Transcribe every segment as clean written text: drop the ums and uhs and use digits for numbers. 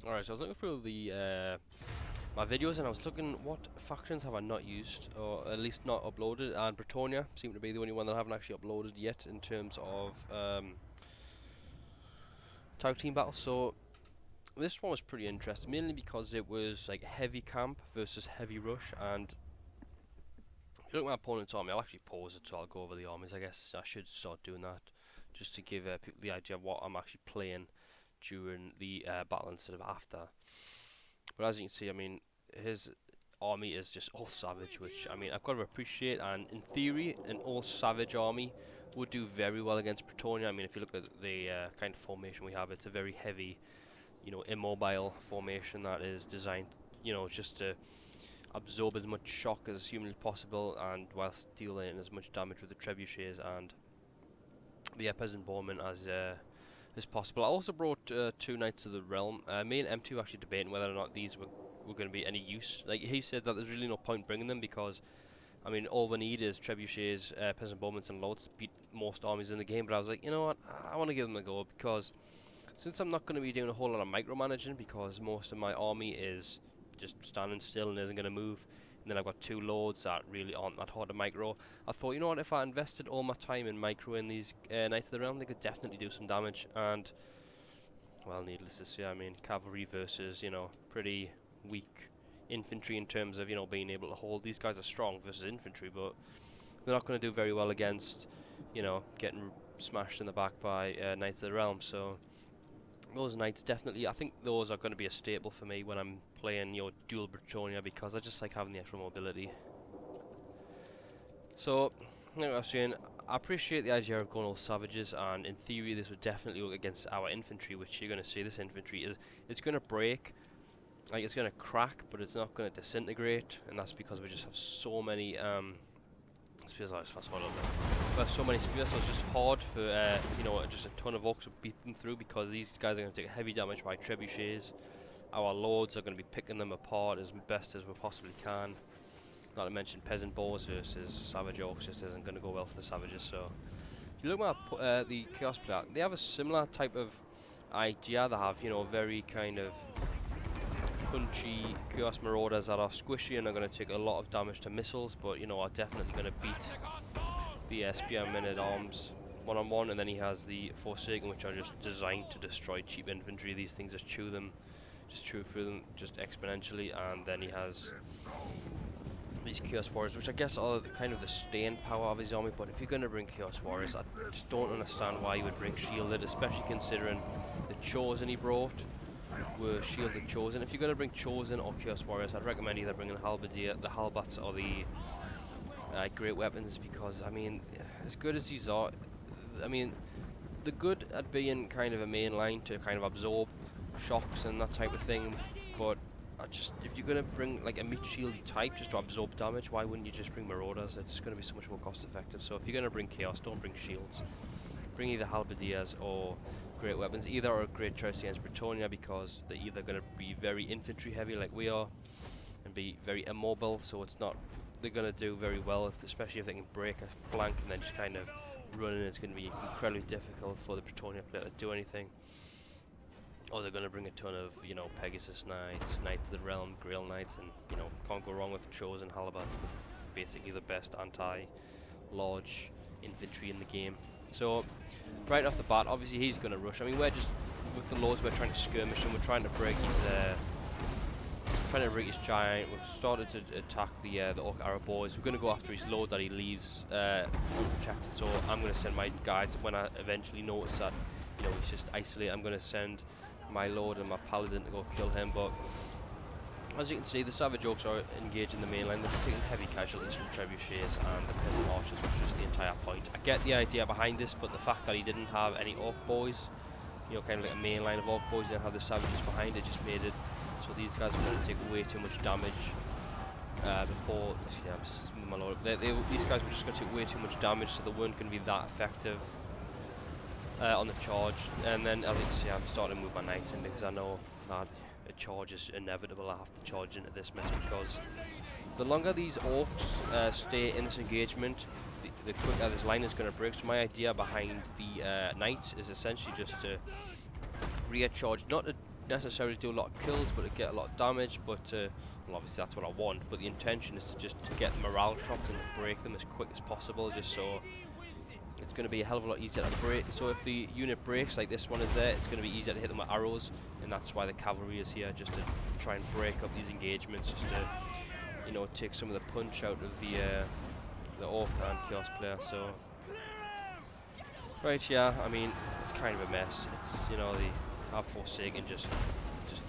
Alright, so I was looking through the my videos and I was looking what factions have I not used, or at least not uploaded, and Bretonnia seemed to be the only one that I haven't actually uploaded yet in terms of tag team battles. So this one was pretty interesting, mainly because it was like heavy camp versus heavy rush, and if you look at my opponent's army, I'll actually pause it so I'll go over the armies. I guess I should start doing that just to give people the idea of what I'm actually playing during the battle instead of after. But as you can see, I mean, his army is just all savage, which, I mean, I've got to appreciate, and in theory, an all savage army would do very well against Bretonnia. I mean, if you look at the kind of formation we have, it's a very heavy, you know, immobile formation that is designed, you know, just to absorb as much shock as humanly possible, and whilst dealing as much damage with the trebuchets and the peasant bowmen as possible. I also brought 2 Knights of the Realm. Me and M2 were actually debating whether or not these were going to be any use. Like, he said that there's really no point bringing them because, I mean, all we need is trebuchets, peasant bowmen and lords to beat most armies in the game. But I was like, you know what, I want to give them a go, because since I'm not going to be doing a whole lot of micromanaging, because most of my army is just standing still and isn't going to move, and then I've got 2 lords that really aren't that hard to micro, I thought, you know what, if I invested all my time in microing these Knights of the Realm, they could definitely do some damage. And, well, needless to say, I mean, cavalry versus, you know, pretty weak infantry in terms of, you know, being able to hold. These guys are strong versus infantry, but they're not going to do very well against, you know, getting smashed in the back by Knights of the Realm. So those knights definitely, I think those are going to be a staple for me when I'm playing your dual Bretonnia, because I just like having the extra mobility. So, like I was saying, I appreciate the idea of going all savages, and in theory this would definitely work against our infantry, which you're going to see this infantry is, it's going to break, like it's going to crack, but it's not going to disintegrate, and that's because we just have so many spears. I just fast forward a little bit. We have so many spears, so it's just hard for you know, just a ton of orcs to beat them through, because these guys are going to take heavy damage by trebuchets. Our lords are going to be picking them apart as best as we possibly can. Not to mention peasant bows versus savage orcs just isn't going to go well for the savages. So if you look at the chaos player, they have a similar type of idea. They have, you know, very kind of punchy chaos marauders that are squishy and are going to take a lot of damage to missiles, but, you know, are definitely going to beat the spear men-at-arms one-on-one. And then he has the Forsaken, which are just designed to destroy cheap infantry. These things just chew through them just exponentially. And then he has these Chaos Warriors, which I guess are kind of the staying power of his army. But if you're going to bring Chaos Warriors, I just don't understand why you would bring Shielded, especially considering the Chosen he brought were Shielded Chosen. If you're going to bring Chosen or Chaos Warriors, I'd recommend either bringing the Halberdier, the Halberds, or the Great Weapons, because, I mean, as good as these are, I mean, they're good at being kind of a main line to kind of absorb shocks and that type of thing, but if you're going to bring like a meat shieldy type just to absorb damage, why wouldn't you just bring Marauders? It's going to be so much more cost effective. So if you're going to bring Chaos, don't bring shields. Bring either Halberdiers or Great Weapons, either or a great choice against Bretonnia, because they're either going to be very infantry heavy like we are and be very immobile, so it's not, they're going to do very well, especially if they can break a flank and then just kind of run in. It's going to be incredibly difficult for the Bretonnia player to do anything. Or they're going to bring a ton of, you know, Pegasus Knights, Knights of the Realm, Grail Knights, and, you know, can't go wrong with Chosen Halberds. Basically the best anti-large infantry in the game. So, right off the bat, obviously he's going to rush. I mean, we're just, with the Lords, we're trying to skirmish him, we're trying to break his giant. We've started to attack the Orc Arrow boys. We're going to go after his Lord that he leaves unprotected. So I'm going to send my guys, when I eventually notice that, you know, he's just isolated, I'm going to send my Lord and my Paladin to go kill him. But as you can see, the Savage Orcs are engaged in the main line. They're taking heavy casualties from trebuchets and the Peasant Archers, which was the entire point. I get the idea behind this, but the fact that he didn't have any Orc boys, you know, kind of like a main line of Orc boys, didn't have the Savages behind it, just made it so these guys are going to take way too much damage before. Yeah, my Lord, these guys were just going to take way too much damage, so they weren't going to be that effective on the charge. And then, as you can see, I'm starting to move my Knights in, because I know that a charge is inevitable. I have to charge into this mess, because the longer these Orcs stay in this engagement, the quicker this line is going to break. So my idea behind the Knights is essentially just to rear charge, not to necessarily do a lot of kills, but to get a lot of damage. But well, obviously that's what I want. But the intention is to just get morale shots and break them as quick as possible, just so it's going to be a hell of a lot easier to break. So if the unit breaks like this one is there, it's going to be easier to hit them with arrows, and that's why the cavalry is here, just to try and break up these engagements, just to, you know, take some of the punch out of the Orc and Chaos player. So right, yeah, I mean, it's kind of a mess. It's, you know, the have Forsaken just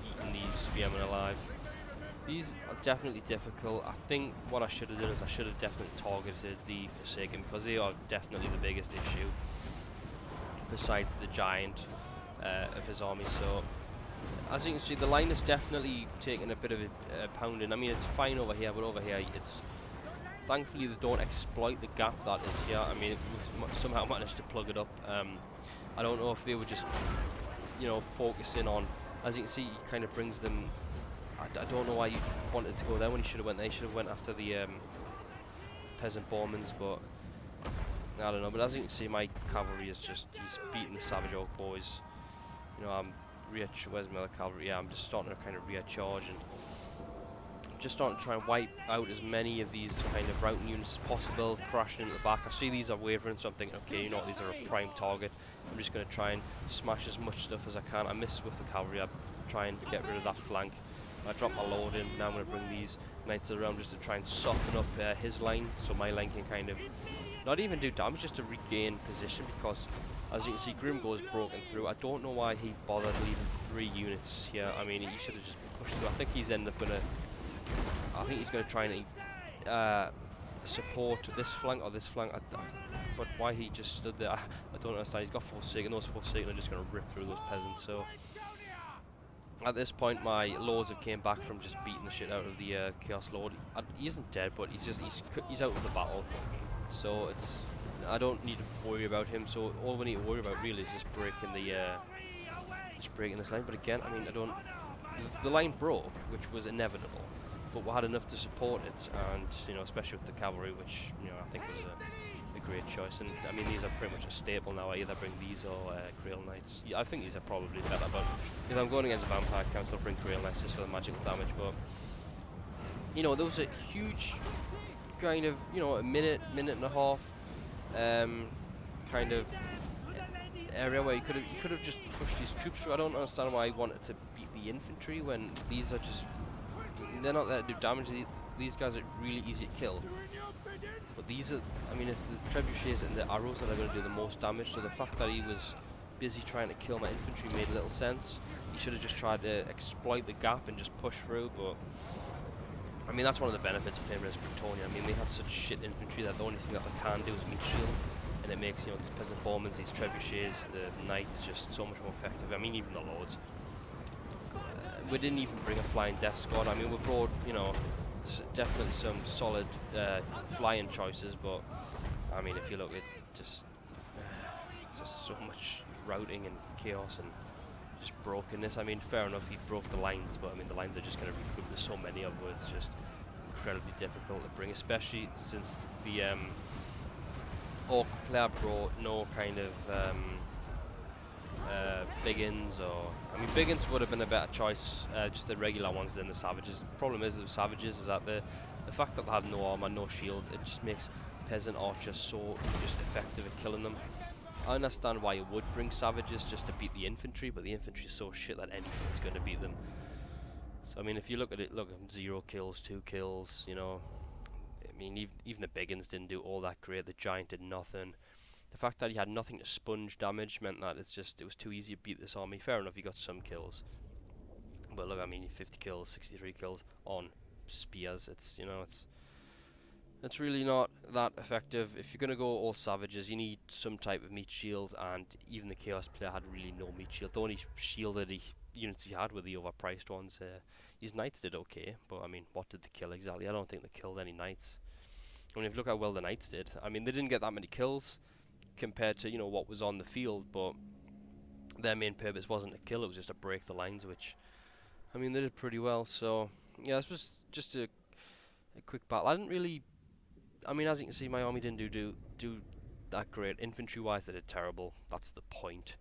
eating these spearmen alive. These are definitely difficult. I think what I should have done is I should have definitely targeted the Forsaken, because they are definitely the biggest issue besides the giant of his army. So as you can see, the line is definitely taking a bit of a pounding. I mean, it's fine over here, but over here it's thankfully they don't exploit the gap that is here. I mean, we've somehow managed to plug it up. I don't know if they were just, you know, focusing on, as you can see, he kind of brings them. I don't know why you wanted to go there when you should have went there. You should have went after the peasant Bormans, but I don't know. But as you can see, my cavalry is just, he's beating the Savage Orc boys. You know, where's my other cavalry? Yeah, I'm just starting to kind of recharge, and just starting to try and wipe out as many of these kind of routing units as possible, crashing into the back. I see these are wavering, so I'm thinking, okay, you know what, these are a prime target. I'm just going to try and smash as much stuff as I can. I miss with the cavalry. I try and get rid of that flank. I drop my load in. Now I'm going to bring these knights around just to try and soften up his line, so my line can kind of not even do damage, just to regain position, because as you can see, Grimgo's broken through. I don't know why he bothered leaving 3 units here. I mean, he should have just pushed through. I think he's ended up going to, I think he's going to try and support this flank or this flank. But why he just stood there, I don't understand. He's got Forsaken. Those Forsaken are just going to rip through those peasants. So at this point, my lords have came back from just beating the shit out of the Chaos Lord. He isn't dead, but he's out of the battle. So I don't need to worry about him. So all we need to worry about really is just breaking this line. But again, I mean, the line broke, which was inevitable, but we had enough to support it, and you know, especially with the cavalry, which, you know, I think was a great choice. And I mean, these are pretty much a staple now. I either bring these or Krail Knights. Yeah, I think these are probably better, but if I'm going against Vampire Council, I'll bring Krail Knights just for the magical damage. But you know, there was a huge kind of, you know, a minute and a half kind of area where you could have just pushed these troops through. I don't understand why he wanted to beat the infantry when these are just, they're not there to do damage. These guys are really easy to kill. But these are, I mean, it's the trebuchets and the arrows that are going to do the most damage. So the fact that he was busy trying to kill my infantry made little sense. He should have just tried to exploit the gap and just push through. But I mean, that's one of the benefits of playing as Bretonnian. I mean, they have such shit infantry that the only thing that they can do is meat shield, and it makes, you know, these peasant Bormans, these trebuchets, the knights just so much more effective. I mean, even the lords. We didn't even bring a flying death squad. I mean, we brought, you know, definitely some solid flying choices, but I mean, if you look at just so much routing and chaos and just brokenness. I mean, fair enough, he broke the lines, but I mean, the lines are just going to regroup. There's so many of them, it's just incredibly difficult to bring, especially since the Orc player brought no kind of Biggins, or I mean, Biggins would have been a better choice, just the regular ones than the Savages. The problem is with the Savages is that the fact that they have no armor, no shields, it just makes peasant archers so just effective at killing them. I understand why you would bring Savages just to beat the infantry, but the infantry is so shit that anything's going to beat them. So I mean, if you look at it, look, 0 kills, 2 kills, you know. I mean, even the Biggins didn't do all that great. The Giant did nothing. The fact that he had nothing to sponge damage meant that it was too easy to beat this army. Fair enough, he got some kills, but look, I mean, 50 kills, 63 kills on spears. It's, you know, it's really not that effective. If you're gonna go all Savages, you need some type of meat shield, and even the Chaos player had really no meat shield. The only shielded units he had were the overpriced ones. His Knights did okay, but I mean, what did they kill exactly? I don't think they killed any Knights. I mean, if you look how well the Knights did, I mean, they didn't get that many kills compared to, you know, what was on the field, but their main purpose wasn't to kill, it was just to break the lines, which, I mean, they did pretty well. So yeah, this was just a quick battle. I didn't really, I mean, as you can see, my army didn't do that great. Infantry wise, they did terrible. That's the point.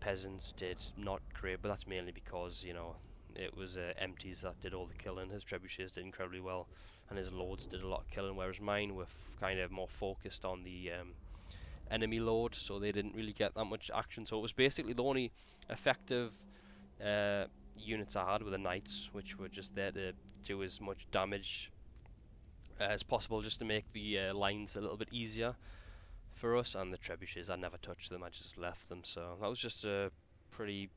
peasants did not great, but that's mainly because, you know, it was empties that did all the killing. His trebuchets did incredibly well, and his lords did a lot of killing, whereas mine were kind of more focused on the enemy lord, so they didn't really get that much action. So it was basically the only effective units I had were the knights, which were just there to do as much damage as possible, just to make the lines a little bit easier for us. And the trebuchets, I never touched them, I just left them. So that was just a pretty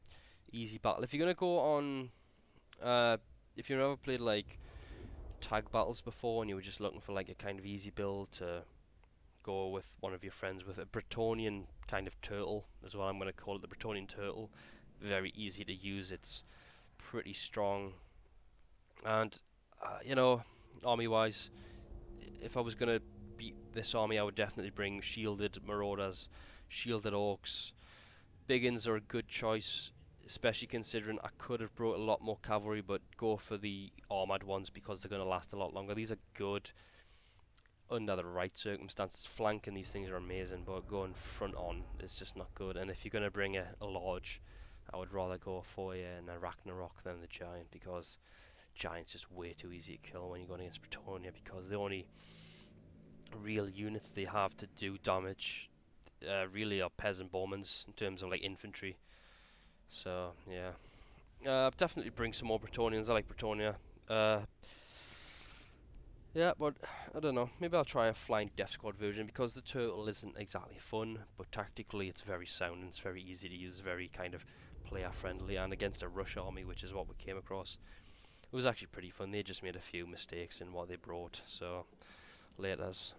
easy battle. If you're gonna go on, if you've never played like tag battles before and you were just looking for like a kind of easy build to go with one of your friends with a Bretonnian kind of turtle, is what I'm going to call it, the Bretonnian turtle. Very easy to use, it's pretty strong, and you know, army wise, if I was going to beat this army, I would definitely bring shielded marauders, shielded orcs. Biggins are a good choice, especially considering I could have brought a lot more cavalry, but go for the armoured ones because they're going to last a lot longer. These are good under the right circumstances. Flanking these things are amazing, but going front on is just not good. And if you're going to bring a large, I would rather go for a Ragnarok than the giant, because giant's just way too easy to kill when you're going against Bretonnia, because the only real units they have to do damage really are peasant bowmans in terms of like infantry. So yeah, definitely bring some more Bretonnians. I like Bretonnia. Yeah, but I don't know. Maybe I'll try a flying death squad version, because the turtle isn't exactly fun, but tactically it's very sound and it's very easy to use, very kind of player friendly, and against a rush army, which is what we came across, it was actually pretty fun. They just made a few mistakes in what they brought. So laters.